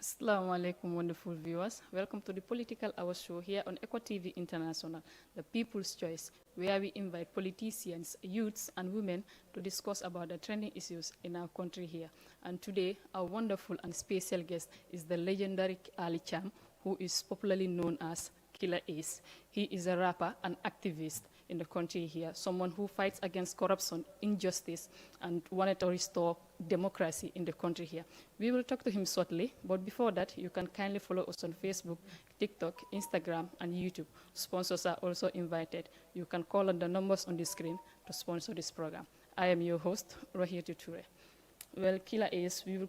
Assalamu alaikum, wonderful viewers. Welcome to the Political Hour Show here on Eco TV International, the People's Choice, where we invite politicians, youths, and women to discuss about the trending issues in our country here. And today, our wonderful and special guest is the legendary Ali Cham, who is popularly known as Killa Ace. He is a rapper and activist in the country here, someone who fights against corruption, injustice, and wanted to restore democracy in the country here. We will talk to him shortly, but before that, you can kindly follow us on Facebook, TikTok, Instagram, and YouTube. Sponsors are also invited. You can call on the numbers on the screen to sponsor this program. I am your host, Rahir Ture. Well, Killa Ace, we will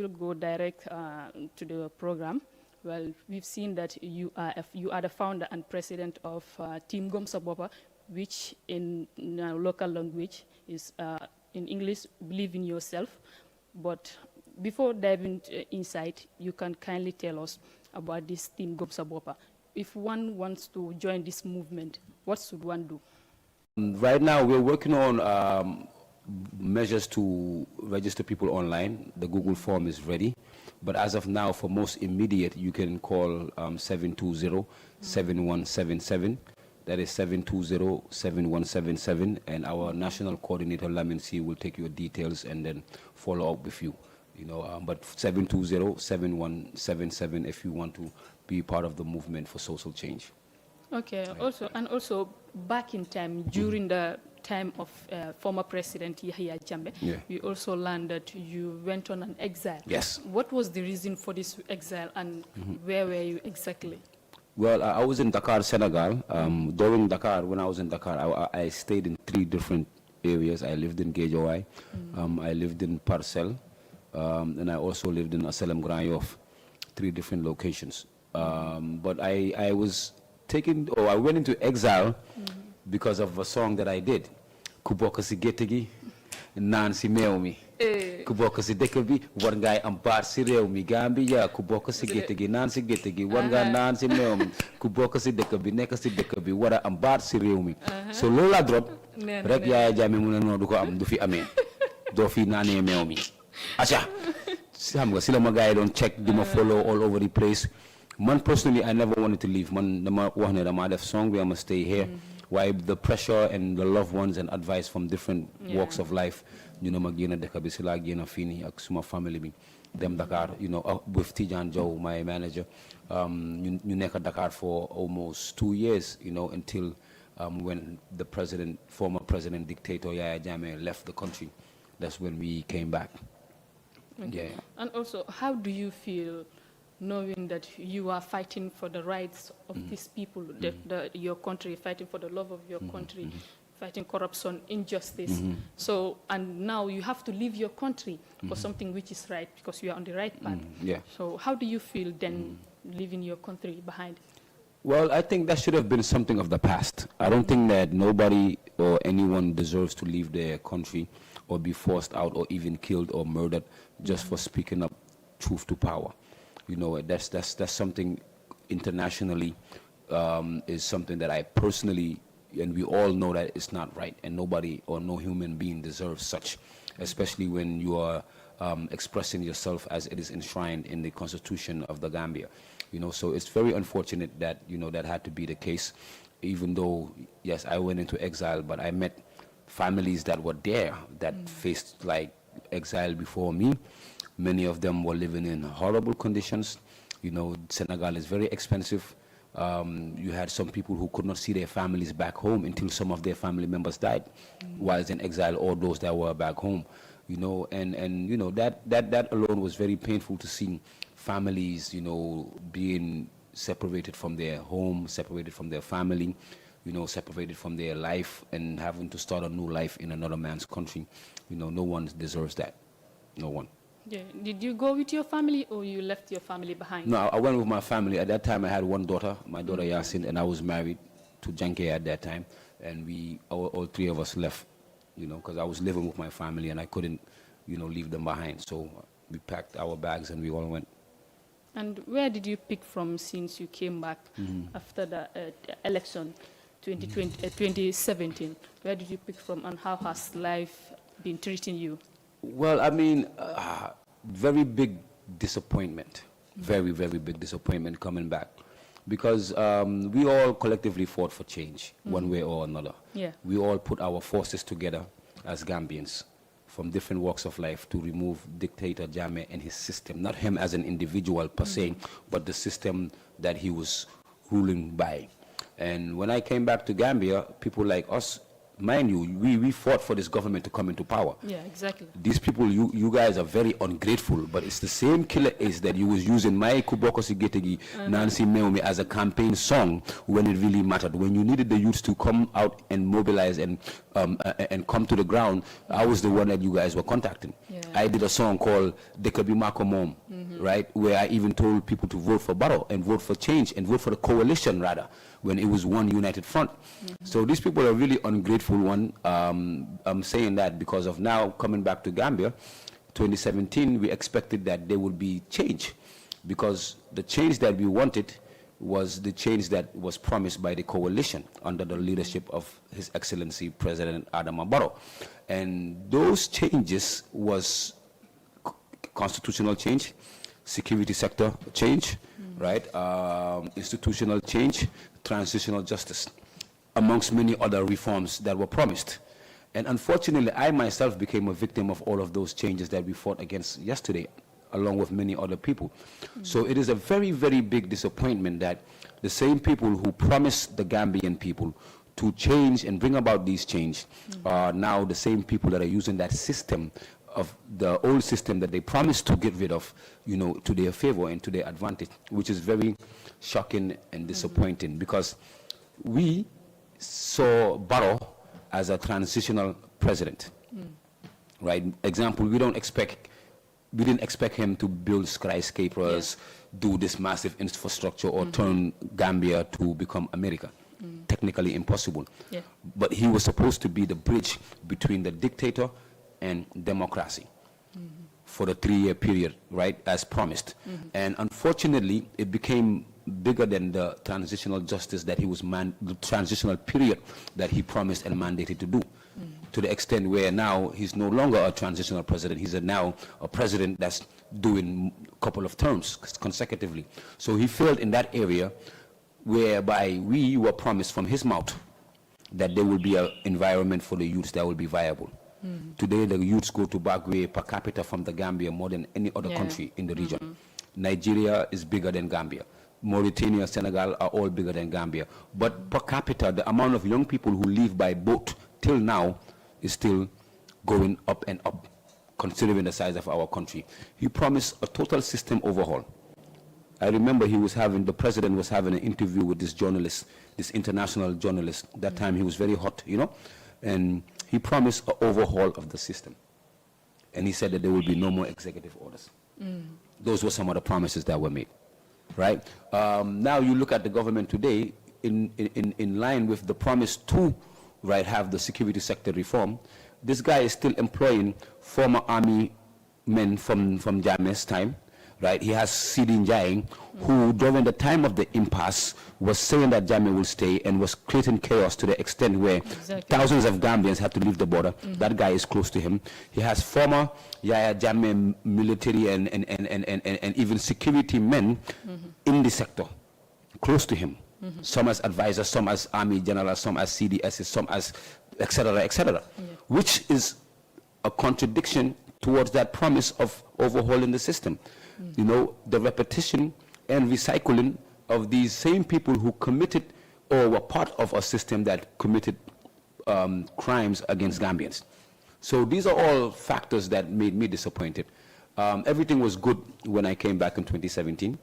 go direct to the program. Well, we've seen that you are the founder and president of Team Gomsabopa, which in local language is in English, believe in yourself. But before diving inside, you can kindly tell us about this Team Gomsabopa. If one wants to join this movement, what should one do? Right now, we're working on measures to register people online. The Google form is ready. But as of now, for most immediate, you can call 720-7177. That is 720-7177. And our national coordinator, Lamin C, will take your details and then follow up with you. But 720-7177 if you want to be part of the movement for social change. Okay. Right. Also, back in time, during the time of former President Yahya Jammeh, we also learned that you went on an exile. Yes. What was the reason for this exile, and where were you exactly? Well, I was in Dakar, Senegal. During Dakar, when I was in Dakar, I stayed in 3 different areas. I lived in Guédiawaye, I lived in Parcelles, and I also lived in Asalem Grand Yoff, 3 different locations. But I was taken, or I went into exile because of a song that I did. Kuboka si gete gi, naan si meew mi. Kuboka si dëkk bi, war ngay am baat si réew mi. Gambia, kuboka si gete gi, naan si gete gi, war nga naan si meew mi. Kuboka si dëkk bi, nekk si dëkk bi, war a am baat si réew mi. So loolu la drop, rek Yaya Jammeh mu ne noonu du ko am, du fi amee. Doo fi naanee meew mi. Acha, xam nga si la ma gars yi doon check, di ma follow all over the place. Man personally, I never wanted to leave. Man, dama wax ne dama def song bi, I'ma stay here. Why the pressure and the loved ones and advice from different walks of life, ma génn dëkk bi si laa génn fii nii ak suma family bi dem Dakar, with Tijan Joe, my manager. ñu nekk Dakar for almost 2 years, until when the former president dictator Yaya Jammeh left the country. That's when we came back. Okay. Yeah. And also, how do you feel knowing that you are fighting for the rights of these people, your country, fighting for the love of your country, fighting corruption, injustice. So, and now you have to leave your country for something which is right, because you are on the right path. So how do you feel then leaving your country behind? Well, I think that should have been something of the past. I don't think that nobody or anyone deserves to leave their country or be forced out or even killed or murdered just for speaking up truth to power. That's something internationally is something that I personally, and we all know that it's not right, and nobody or no human being deserves such, especially when you are expressing yourself as it is enshrined in the Constitution of the Gambia. So it's very unfortunate that that had to be the case. Even though, yes, I went into exile, but I met families that were there that faced like exile before me. Many of them were living in horrible conditions. Senegal is very expensive. You had some people who could not see their families back home until some of their family members died while in exile, or those that were back home. That alone was very painful to see families, being separated from their home, separated from their family, separated from their life, and having to start a new life in another man's country. No one deserves that. No one. Yeah. Did you go with your family, or you left your family behind? No, I went with my family. At that time, I had one daughter, my daughter Yasin, and I was married to Janke at that time. And all 3 of us left, because I was living with my family and I couldn't, leave them behind. So we packed our bags and we all went. And where did you pick from since you came back after the election 2017? Where did you pick from, and how has life been treating you? Well, I mean, very big disappointment. Very, very big disappointment coming back. Because we all collectively fought for change, one way or another. Yeah. We all put our forces together as Gambians from different walks of life to remove dictator Jammeh and his system. Not him as an individual per se, but the system that he was ruling by. And when I came back to Gambia, people like us, mind you, we fought for this government to come into power. Yeah, exactly. These people, you guys are very ungrateful, but it's the same Killa Ace that you was using my Kuboko Sigetegi, Nancy Meomi as a campaign song when it really mattered. When you needed the youths to come out and mobilize and come to the ground, I was the one that you guys were contacting. Yeah. I did a song called Dekabi Mako Mom, right, where I even told people to vote for Barrow and vote for change and vote for the coalition rather, when it was one united front. So these people are really ungrateful one. I'm saying that because of now coming back to Gambia, 2017, we expected that there would be change, because the change that we wanted was the change that was promised by the coalition under the leadership of His Excellency President Adama Barrow. And those changes was constitutional change, security sector change, right? Institutional change, transitional justice, amongst many other reforms that were promised. And unfortunately, I myself became a victim of all of those changes that we fought against yesterday, along with many other people. So it is a very, very big disappointment that the same people who promised the Gambian people to change and bring about these change are now the same people that are using that system of the old system that they promised to get rid of, you know, to their favor and to their advantage, which is very shocking and disappointing, because we saw Barrow as a transitional president, right? Example, we didn't expect him to build skyscrapers, do this massive infrastructure, or turn Gambia to become America. Technically impossible. Yeah. But he was supposed to be the bridge between the dictator and democracy for the 3-year period, right, as promised. And unfortunately, it became bigger than the transitional justice that he was the transitional period that he promised and mandated to do, to the extent where now he's no longer a transitional president. He's now a president that's doing a couple of terms consecutively. So he failed in that area, whereby we were promised from his mouth that there will be an environment for the youths that will be viable. Today, the youths go to Bagwe per capita from the Gambia more than any other country in the region. Nigeria is bigger than Gambia. Mauritania, Senegal are all bigger than Gambia. But per capita, the amount of young people who live by boat till now is still going up and up, considering the size of our country. He promised a total system overhaul. I remember the president was having an interview with this journalist, this international journalist. That time he was very hot, you know, and he promised an overhaul of the system. And he said that there will be no more executive orders. Those were some of the promises that were made, right? Now you look at the government today, in line with the promise to, right, have the security sector reform. This guy is still employing former army men from Jammeh's time, right? He has Sidi Njai, who during the time of the impasse was saying that Jammeh will stay and was creating chaos to the extent where thousands of Gambians had to leave the border. That guy is close to him. He has former Yaya Jammeh military and even security men in the sector, close to him. Some as advisors, some as army generals, some as CDSs, some as etc., which is a contradiction towards that promise of overhauling the system. You know, the repetition and recycling of these same people who committed or were part of a system that committed crimes against Gambians. So these are all factors that made me disappointed. Everything was good when I came back in 2017,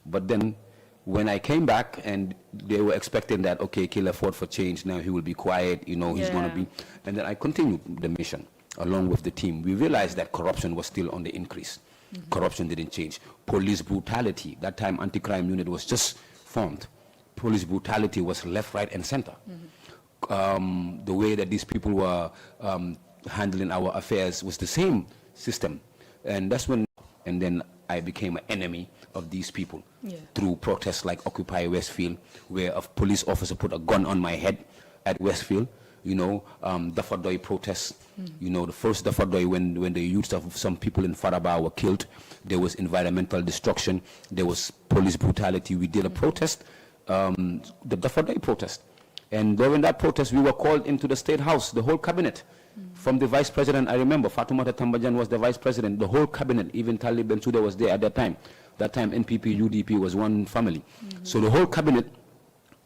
but then when I came back and they were expecting that, okay, Killa fought for change, now he will be quiet, you know, he's going to be, and then I continued the mission along with the team. We realized that corruption was still on the increase. Corruption didn't change. Police brutality, that time anti-crime unit was just formed. Police brutality was left, right, and center. The way that these people were handling our affairs was the same system. And that's when, and then I became an enemy of these people through protests like Occupy Westfield, where a police officer put a gun on my head at Westfield, Dafadoy protests. The first Dafadoy, when the youths of some people in Faraba were killed, there was environmental destruction, there was police brutality. We did a protest, the Dafadoy protest. And during that protest, we were called into the State House, the whole cabinet. From the vice president, I remember, Fatoumata Tambajan was the vice president, the whole cabinet, even Talib Bensouda was there at that time. That time, NPP, UDP was one family. So the whole cabinet,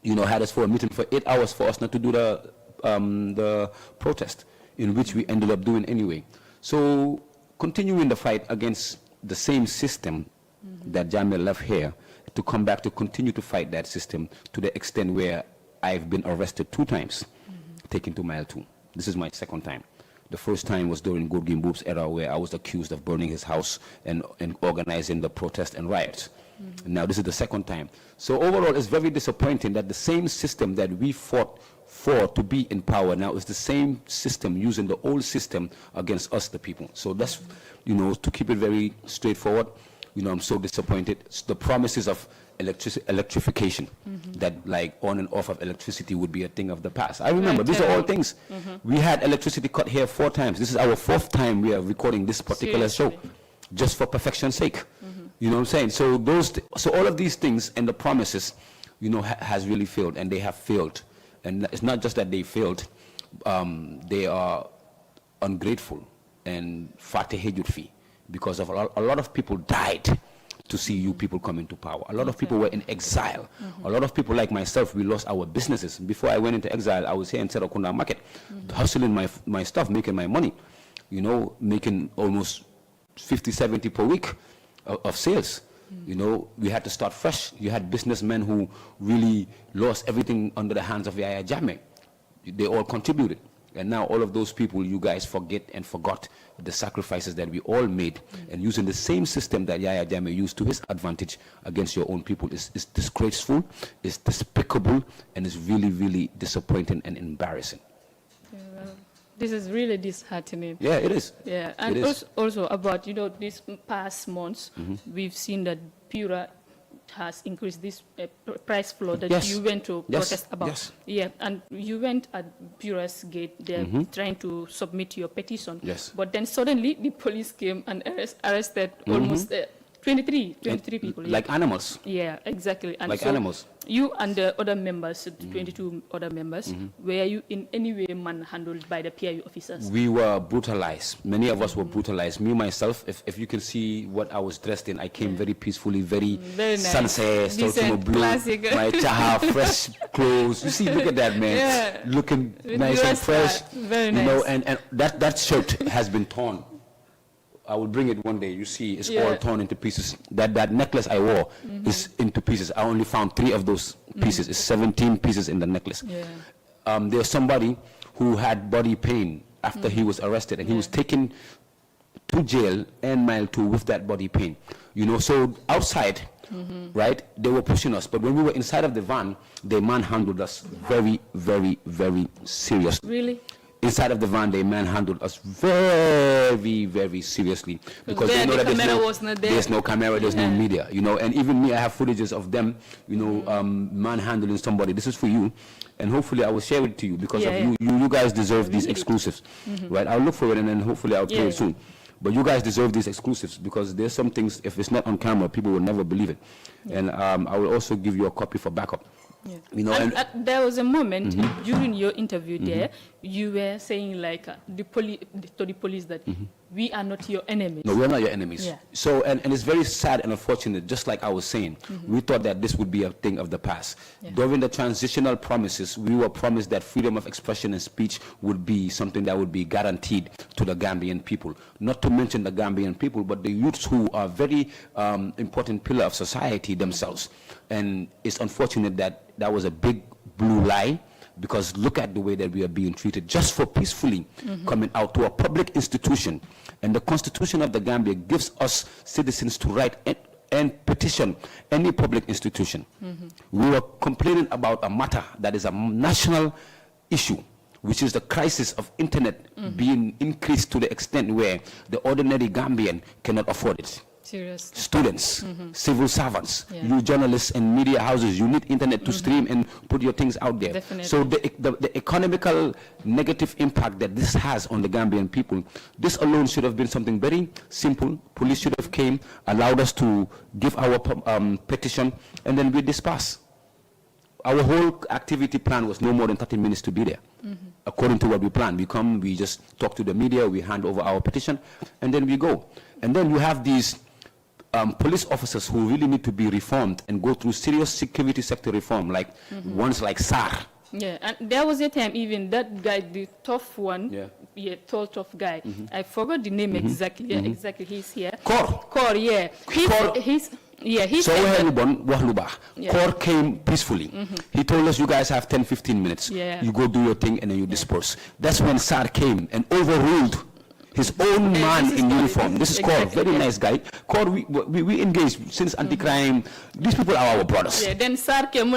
had us for a meeting for 8 hours for us not to do the protest, in which we ended up doing anyway. So continuing the fight against the same system that Jammeh left here, to come back to continue to fight that system to the extent where I've been arrested 2 times, taken to Mile 2. This is my 2nd time. The first time was during Gorgin Boob's era, where I was accused of burning his house and organizing the protest and riots. Now this is the 2nd time. So overall, it's very disappointing that the same system that we fought for to be in power now is the same system using the old system against us, the people. So that's, to keep it very straightforward, I'm so disappointed. The promises of electrification, that like on and off of electricity would be a thing of the past. I remember, these are all things. We had electricity cut here 4 times. This is our 4th time we are recording this particular show, just for perfection's sake. You know what I'm saying? So all of these things and the promises, has really failed, and they have failed. And it's not just that they failed, they are ungrateful and fatehejutfi, because of a lot of people died to see you people come into power. A lot of people were in exile. A lot of people like myself, we lost our businesses. Before I went into exile, I was here in Serakunda Market, hustling my stuff, making my money, making almost 50, 70 per week of sales. We had to start fresh. You had businessmen who really lost everything under the hands of Yaya Jammeh. They all contributed. And now all of those people, you guys forget and forgot the sacrifices that we all made, and using the same system that Yaya Jammeh used to his advantage against your own people is disgraceful, is despicable, and is really, really disappointing and embarrassing. Yeah, well, this is really disheartening. Yeah, it is. Yeah, and also about, these past months, we've seen that Pura has increased this price floor that you went to protest about. Yes. Yeah, and you went at Pura's gate there trying to submit your petition. Yes. But then suddenly the police came and arrested almost 23 people. Like animals. Yeah, exactly. And like so animals. You and the other members, 22 other members, were you in any way manhandled by the PIU officers? We were brutalized. Many of us were brutalized. Me, myself, if you can see what I was dressed in, I came very peacefully, very nice. Sunset, blue, classic. My chaha, fresh clothes. You see, look at that, man. Yeah. Looking nice and fresh. Very nice. And that shirt has been torn. I will bring it one day. You see, it's all torn into pieces. That necklace I wore is into pieces. I only found 3 of those pieces. It's 17 pieces in the necklace. Yeah. There's somebody who had body pain after he was arrested, and he was taken to jail and Mile 2 with that body pain. So outside, right, they were pushing us. But when we were inside of the van, they manhandled us very, very, very seriously. Really? Inside of the van, they manhandled us very, very seriously, because they know that there's no camera, there's no media, and even me, I have footages of them, manhandling somebody. This is for you, and hopefully I will share it to you, because you guys deserve these exclusives, right? I'll look for it, and then hopefully I'll play it soon. But you guys deserve these exclusives, because there's some things, if it's not on camera, people will never believe it. And I will also give you a copy for backup. Yeah. And there was a moment during your interview there, you were saying like to the police that we are not your enemies. No, we are not your enemies. Yeah. So, and it's very sad and unfortunate, just like I was saying, we thought that this would be a thing of the past. Yeah. During the transitional promises, we were promised that freedom of expression and speech would be something that would be guaranteed to the Gambian people. Not to mention the Gambian people, but the youths who are very important pillar of society themselves. And it's unfortunate that that was a big blue lie, because look at the way that we are being treated just for peacefully coming out to a public institution. And the Constitution of the Gambia gives us citizens to write and petition any public institution. We were complaining about a matter that is a national issue, which is the crisis of internet being increased to the extent where the ordinary Gambian cannot afford it. Serious. Students, civil servants, you journalists and media houses, you need internet to stream and put your things out there. Definitely. So the economical negative impact that this has on the Gambian people, this alone should have been something very simple. Police should have came, allowed us to give our petition, and then we disperse. Our whole activity plan was no more than 30 minutes to be there. According to what we planned, we come, we just talk to the media, we hand over our petition, and then we go. And then you have these police officers who really need to be reformed and go through serious security sector reform, like ones like SAR. Yeah, and there was a time even that guy, the tough one, tall, tough guy. I forgot the name exactly. Yeah, exactly. He's here. Kor, yeah. He's so Kor came peacefully. He told us, you guys have 10-15 minutes. Yeah. You go do your thing and then you disperse. That's when SAR came and overruled his own man in uniform. This is Kor, very nice guy. Kor, we engaged since anti-crime. These people are our brothers. Yeah, then SAR came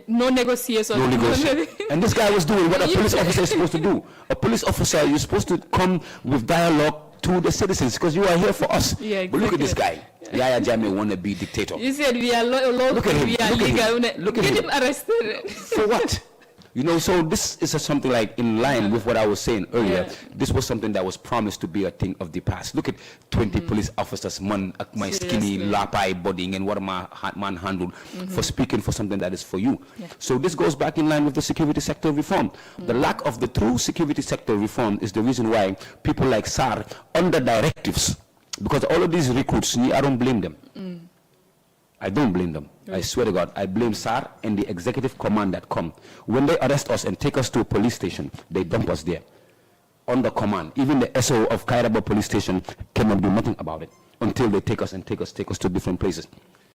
no negotiation. No negotiation. And this guy was doing what a police officer is supposed to do. A police officer, you're supposed to come with dialogue to the citizens because you are here for us. Yeah, exactly. But look at this guy. Yaya Jammeh want to be dictator. You said we are local, we are legal. Look at Get him him arrested. For what? You know, so this is something like in line with what I was saying earlier. This was something that was promised to be a thing of the past. Look at 20 police officers, my skinny, lapai bodying and what my man handled for speaking for something that is for you. So this goes back in line with the security sector reform. The lack of the true security sector reform is the reason why people like SAR, under directives, because all of these recruits, I don't blame them. I don't blame them. I swear to God, I blame SAR and the executive command that come. When they arrest us and take us to a police station, they dump us there. Under command. Even the SO of Kairaba police station cannot do nothing about it until they take us to different places.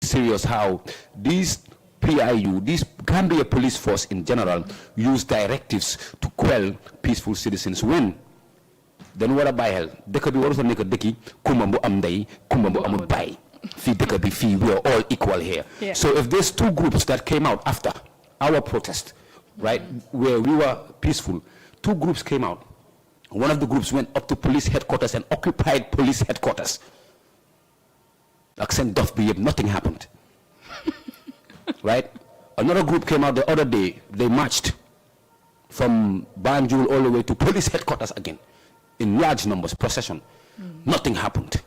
Serious how these PIU, these Gambia police force in general, use directives to quell peaceful citizens. When? Then what about hell? They could be what is the nigga dicky, kumambo amday, kumambo amudbai. We are all equal here. So if there's two groups that came out after our protest, right, where we were peaceful, two groups came out. One of the groups went up to police headquarters and occupied police headquarters. Accent Duff behave, nothing happened. Right? Another group came out the other day, they marched from Banjul all the way to police headquarters again, in large numbers, procession. Nothing happened.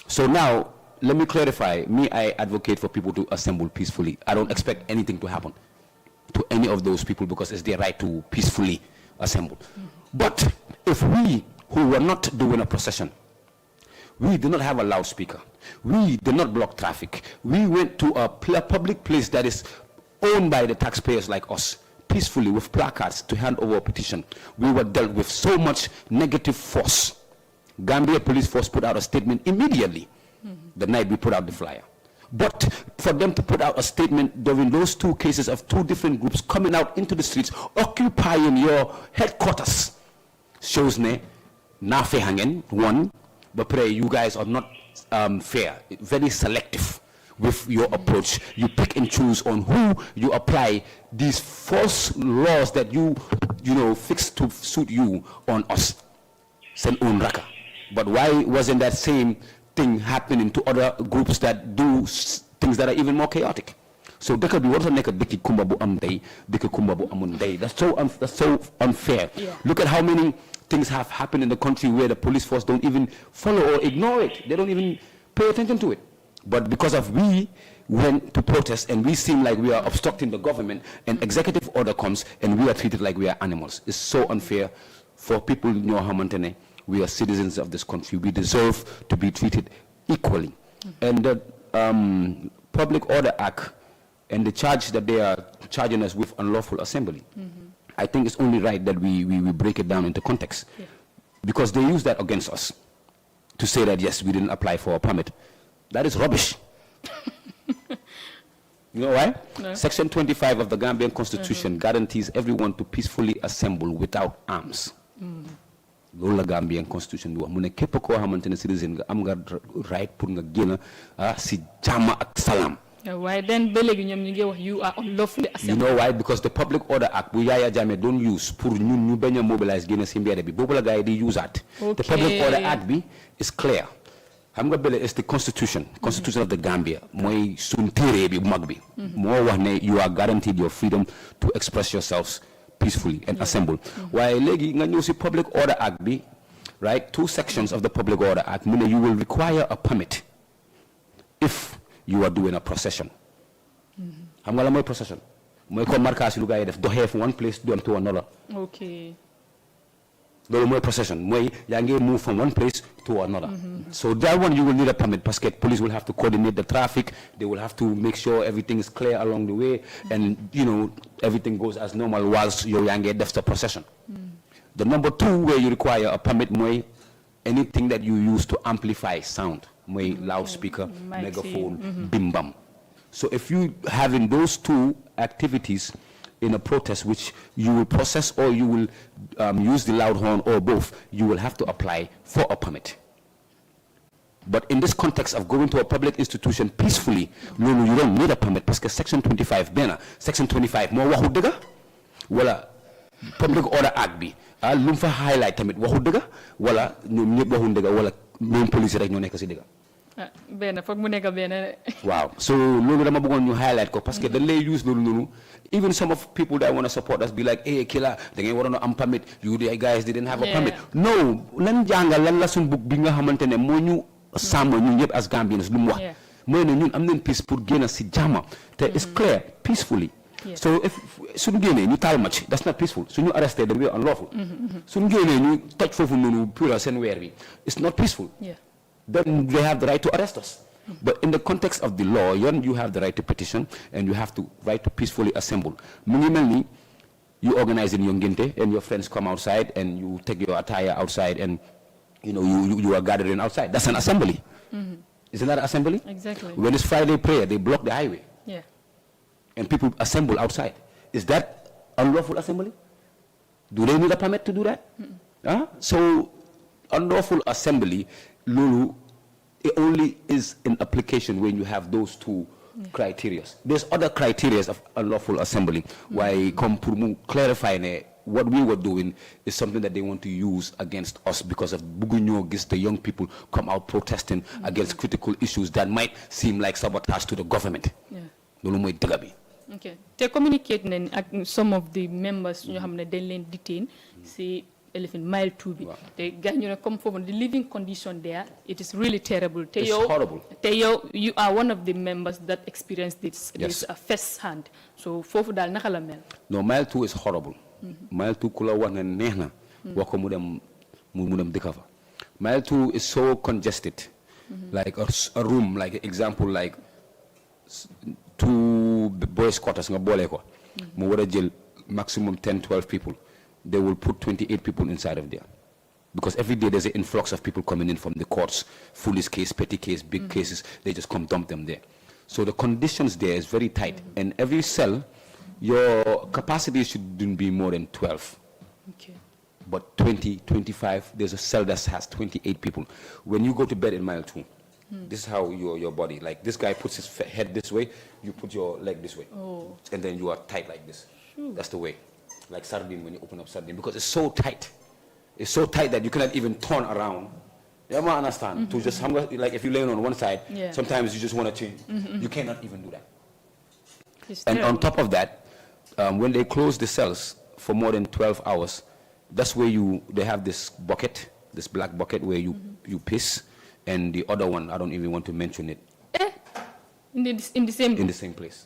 So now, let me clarify. I advocate for people to assemble peacefully. I don't expect anything to happen to any of those people because it's their right to peacefully assemble. But if we, who were not doing a procession, we did not have a loudspeaker, we did not block traffic, we went to a public place that is owned by the taxpayers like us, peacefully with placards to hand over a petition, we were dealt with so much negative force. Gambia police force put out a statement immediately the night we put out the flyer. But for them to put out a statement during those two cases of two different groups coming out into the streets, occupying your headquarters, shows ne na fair hangen, one, but pray you guys are not fair, very selective with your approach. You pick and choose on who you apply these false laws that you fix to suit you on us. Sen own raka. But why wasn't that same thing happening to other groups that do things that are even more chaotic? So there could be what make a diki kumbabu amday, diki kumbabu amunday. That's so unfair. Look at how many things have happened in the country where the police force don't even follow or ignore it. They don't even pay attention to it. But because of we went to protest and we seem like we are obstructing the government, an executive order comes and we are treated like we are animals. It's so unfair for people in your Hamantene. We are citizens of this country. We deserve to be treated equally. And the Public Order Act and the charge that they are charging us with unlawful assembly, I think it's only right that we break it down into context. Because they use that against us to say that, yes, we didn't apply for a permit. That is rubbish. You know why? No. Section 25 of the Gambian Constitution guarantees everyone to peacefully assemble without arms. Loolu la Gambian Constitution bi wax mu ne képp koo xamante ne citizen nga am nga right pour nga génn si jàmm ak salaam Why then you are unlawfully You assembled? know why? Because the Public Order Act, we Yaya Jammeh don't use pour ñu bañ a mobilize génn si mbedd bi boobu la gars yi di use at. The Public Order Act bi is clear. Xam nga bële is the constitution of the Gambia mooy suñ téere bi bu mag bi moo wax ne you are guaranteed your freedom to express yourselves peacefully and assemble. Waaye léegi nga ñëw si Public Order Act bi, right, 2 sections of the Public Order Act mu ne you will require a permit if you are doing a procession. Xam nga la mooy procession mooy comme marquage lu gars yi def doxee from one place to another. Okay. loolu mooy procession mooy yaa ngi move from one place to another. So that one you will need a permit parce que police will have to coordinate the traffic, they will have to make sure everything is clear along the way and everything goes as normal whilst yow yaa ngi def the procession. The number 2 where you require a permit mooy anything that you use to amplify sound mooy loudspeaker, megaphone, bimbam. So if you having those 2 activities in a protest which you will process or you will use the loud horn or both, you will have to apply for a permit. But in this context of going to a public institution peacefully, no, you don't need a permit because Section 25 Section 25 moo waxu dëgga wala Public Order Act bi lu mu fa highlight tamit waxu dëgga wala ñoom ñëpp waxu dëgga wala même police rek ñoo nekk si dëgga. Benn foog mu nekk benn. Waaw so loolu dama bëggoon ñu highlight ko parce que dañ lay use loolu noonu even some of people that want to support us be like hey Killa da ngay waroon a am permit you guys didn't have a permit. No lan jàngal lan la suñ book bi nga xamante ne moo ñu sàmm ñun ñëpp as Gambians lu mu wax mooy ne ñun am nañ peace pour génn si jàmm te it's clear peacefully. So if suñu génnee ñu taal match that's not peaceful suñu arresté da ngay unlawful. suñu génnee ñu toj foofu noonu pura seen weer bi it's not peaceful. Then they have the right to arrest us. But in the context of the law, you have the right to petition and you have the right to peacefully assemble. Minimally, you organize in Yonginte and your friends come outside and you take your attire outside and you are gathering outside. That's an assembly. Isn't that an assembly? Exactly. When it's Friday prayer, they block the highway. And people assemble outside. Is that unlawful assembly? Do they need a permit to do that? So unlawful assembly, Lulu, it only is in application when you have those 2 criteria. There's other criteria of unlawful assembly. Why come to clarify what we were doing is something that they want to use against us because of Bugunyo against the young people come out protesting against critical issues that might seem like sabotage to the government. Lulu moy digabi. Okay. They communicate with some of the members you have detained. See. Elephant mile 2 bi te gañu come from the living condition there it is really terrible. It's horrible. You are one of the members that experienced this first hand. So fofu dal naka la mel. No, mile 2 is horrible. Mile 2 kula wax na neexna wako mu dem dëkk fa. Mile 2 is so congested. Like a room like example like 2 boys quarters nga bolé ko. Mu wara jël maximum 10-12 people. They will put 28 people inside of there. Because every day there's an influx of people coming in from the courts, foolish case, petty case, big cases, they just come dump them there. So the conditions there is very tight. And every cell, your capacity shouldn't be more than 12. Okay. But 20, 25, there's a cell that has 28 people. When you go to bed in mile 2, this is how your body, like this guy puts his head this way, you put your leg this way. And then you are tight like this. That's the way. Like sardine when you open up sardine because it's so tight. It's so tight that you cannot even turn around. You understand? To just like if you're laying on one side, sometimes you just want to change. You cannot even do that. And on top of that, when they close the cells for more than 12 hours, that's where they have this bucket, this black bucket where you piss, and the other one I don't even want to mention it. In the same place.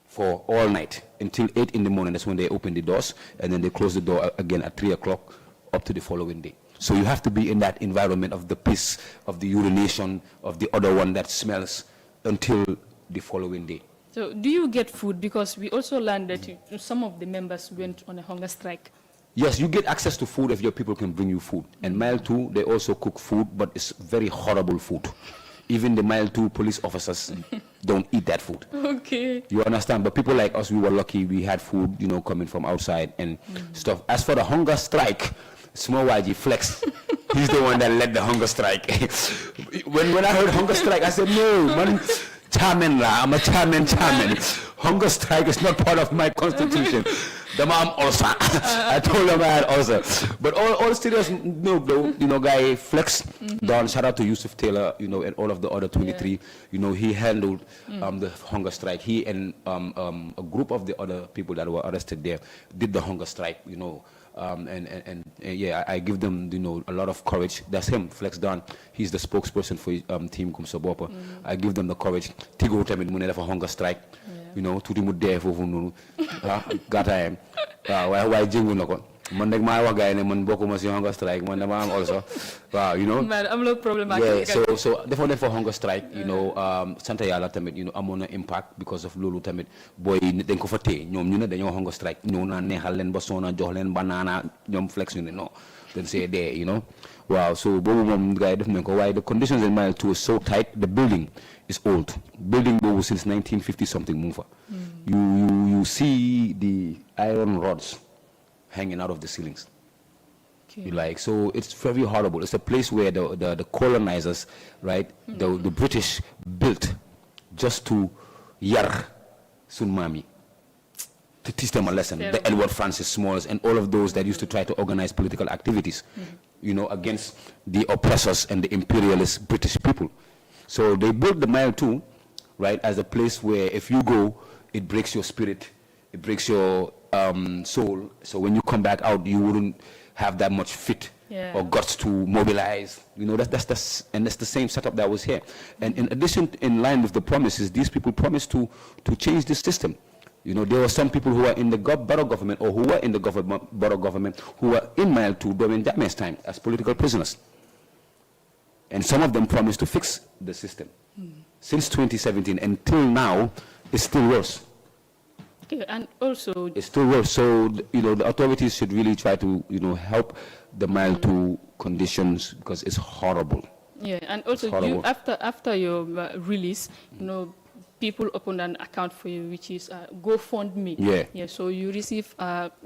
For all night until 8 in the morning. That's when they open the doors and then they close the door again at 3 o'clock up to the following day. So you have to be in that environment of the piss, of the urination, of the other one that smells until the following day. So do you get food? Because we also learned that some of the members went on a hunger strike. Yes, you get access to food if your people can bring you food. And mile 2, they also cook food, but it's very horrible food. Even the mile 2 police officers don't eat that food. Okay. You understand? But people like us, we were lucky. We had food, coming from outside and stuff. As for the hunger strike, Small YG Flex, he's the one that led the hunger strike. when I heard hunger strike, I said, no, man, chairman I'm a chairman. Hunger strike is not part of my constitution. The mom also. I told them I had also. But all serious no though, guy Flex Don, shout out to Yusuf Taylor, and all of the other 23, he handled the hunger strike. He and a group of the other people that were arrested there did the hunger strike, and yeah, I give them a lot of courage. That's him, Flex Don. He's the spokesperson for Team Kumsabopa. I give them the courage. Tigo tamit mu ne dafa hunger strike. Tuuti mu dee foofu noonu gàttaayam waaye jëngu na ko man rek maa wax gars yi ne man bokkuma si hunger strike man dama am also waaw man am na problème ak yeah so defoon nañ fa hunger strike sant yàlla tamit amoon na impact because of loolu tamit booy dañ ko fa téye ñoom ñu ne dañoo hunger strike ñëw naa neexal leen ba soona jox leen banana ñoom Flex ñu ne non dañ see dee waaw so boobu moom gars yi def nañ ko waaye the conditions in Mile 2 is so tight. The building is old. Building boobu since 1950 something mu fa. You see the iron rods hanging out of the ceilings. Okay. So it's very horrible. It's a place where the colonizers, right, the British built just to yar sun mami, to teach them a lesson. The Edward Francis Smalls and all of those that used to try to organize political activities, against the oppressors and the imperialist British people. So they built the Mile 2, right, as a place where if you go, it breaks your spirit, it breaks your soul. So when you come back out, you wouldn't have that much fit or guts to mobilize. That's the same setup that was here. And in addition, in line with the promises, these people promised to change the system. There were some people who are in the borough government or who were in the borough government who were in Mile 2 during Jammeh's time as political prisoners. And some of them promised to fix the system. Since 2017 until now, it's still worse. Okay, and also it's still worse. So the authorities should really try to help the Mile 2 conditions because it's horrible. Yeah, and also after your release, people opened an account for you, which is GoFundMe. Yeah. So you receive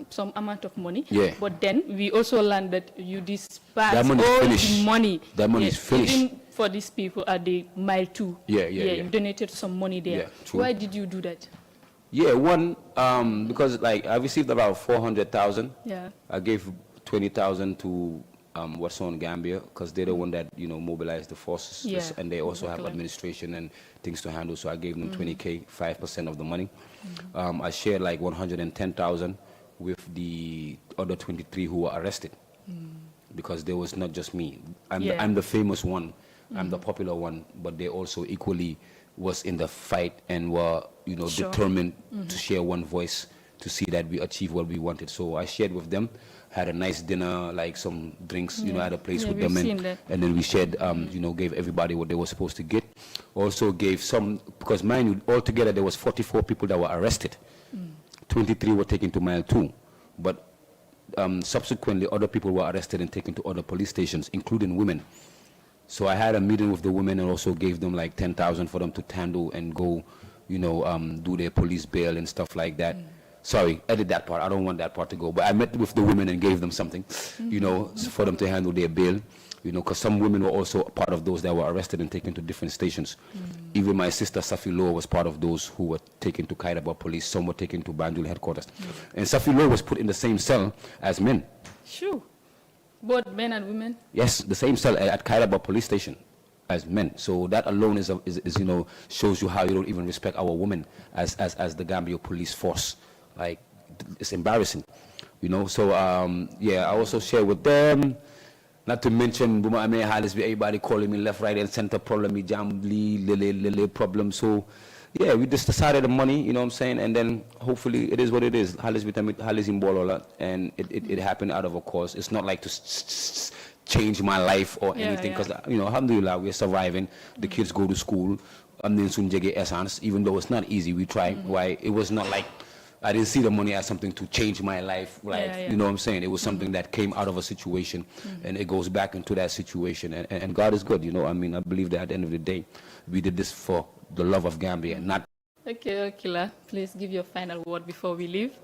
some amount of money. Yeah. But then we also learned that you disperse all the money. That money is finished. Even for these people at the Mile 2. Yeah. You donated some money there. Yeah, true. Why did you do that? Yeah, one because I received about 400,000. Yeah. I gave 20,000 to what's on Gambia because they're the one that mobilized the forces, and they also have administration and things to handle. So I gave them 20K, 5% of the money. I shared 110,000 with the other 23 who were arrested because there was not just me. I'm the famous one. I'm the popular one, but they also equally was in the fight and were determined to share one voice to see that we achieve what we wanted. So I shared with them. Had a nice dinner, some drinks, had a place with them, and then we shared, gave everybody what they were supposed to get. Also gave some, because mind you, altogether there was 44 people that were arrested. 23 were taken to Mile 2, but subsequently other people were arrested and taken to other police stations, including women. So I had a meeting with the women and also gave them 10,000 for them to handle and go, do their police bail and stuff like that. Sorry, edit that part. I don't want that part to go. But I met with the women and gave them something, for them to handle their bail, because some women were also part of those that were arrested and taken to different stations. Even my sister, Safi Lo, was part of those who were taken to Kairaba police. Some were taken to Banjul headquarters. And Safi Lo was put in the same cell as men. Sure. Both men and women? Yes, the same cell at Kairaba police station as men. So that alone is shows you how you don't even respect our women as the Gambia police force. It's embarrassing, So I also share with them. Not to mention, everybody calling me left, right, and center. Problem, problem. So yeah, we just decided the money, you know what I'm saying, and then hopefully it is what it is. And it happened out of a cause. It's not like to change my life or anything, because alhamdulillah, we're surviving. The kids go to school. Even though it's not easy, we try. Why? It was not like I didn't see the money as something to change my life. You know what I'm saying? It was something that came out of a situation, and it goes back into that situation. And God is good, I believe that at the end of the day, we did this for the love of Gambia, not. Okay, Killa, please give your final word before we leave.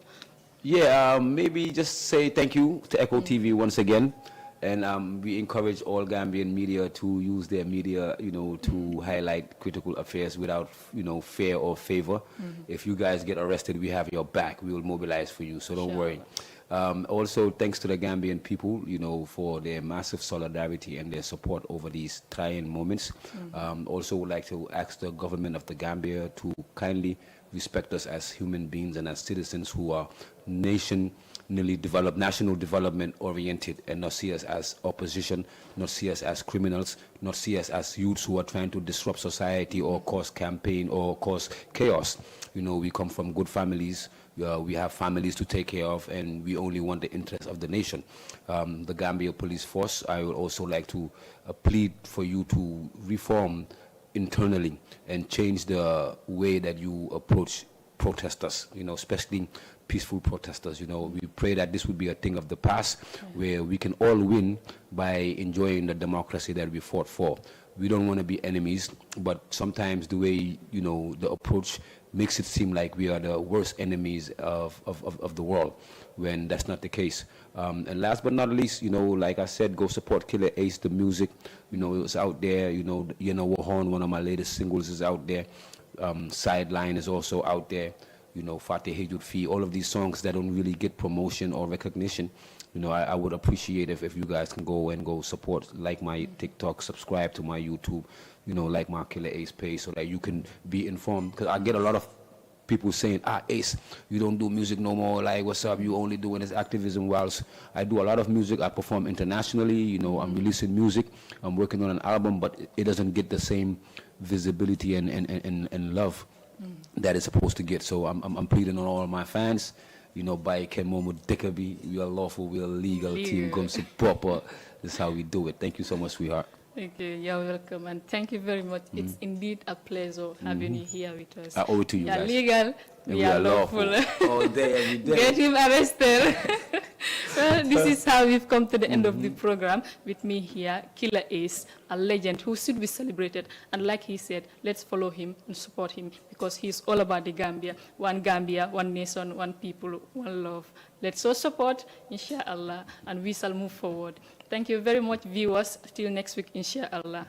Yeah, maybe just say thank you to Echo TV once again. And we encourage all Gambian media to use their media, to highlight critical affairs without, fear or favor. If you guys get arrested, we have your back. We will mobilize for you, so don't worry. Also, thanks to the Gambian people, for their massive solidarity and their support over these trying moments. Also, would like to ask the government of the Gambia to kindly respect us as human beings and as citizens who are national development oriented, and not see us as opposition, not see us as criminals, not see us as youths who are trying to disrupt society or cause campaign or cause chaos. We come from good families. We have families to take care of, and we only want the interests of the nation. The Gambia Police Force, I would also like to plead for you to reform internally and change the way that you approach protesters, especially peaceful protesters. We pray that this would be a thing of the past, where we can all win by enjoying the democracy that we fought for. We don't want to be enemies, but sometimes the way, the approach makes it seem like we are the worst enemies of the world, when that's not the case. And last but not least, like I said, go support Killa Ace, the music. It's out there. Horn, one of my latest singles, is out there. Sideline is also out there. Fateh Hejud Fee, all of these songs that don't really get promotion or recognition. I would appreciate if you guys can go support, like my TikTok, subscribe to my YouTube, like my Killa Ace page, so that you can be informed. Because I get a lot of people saying, Ace, you don't do music no more, like, what's up, you only doing this activism, whilst I do a lot of music. I perform internationally, I'm releasing music, I'm working on an album, but it doesn't get the same visibility and love that it's supposed to get. So I'm pleading on all my fans, by Ken Momo Dickaby, we are lawful, we are legal, team comes to proper. This is how we do it. Thank you so much, sweetheart. Thank you. You're welcome, and thank you very much. It's indeed a pleasure having you here with us. I owe it to you We are guys. legal, we are lawful. All day, every day. Get him arrested. Well, this is how we've come to the end of the program. With me here, Killa Ace, a legend who should be celebrated. And like he said, let's follow him and support him, because he's all about the Gambia, one nation, one people, one love. Let's all support, inshallah, and we shall move forward. Thank you very much, viewers. Till next week, inshallah.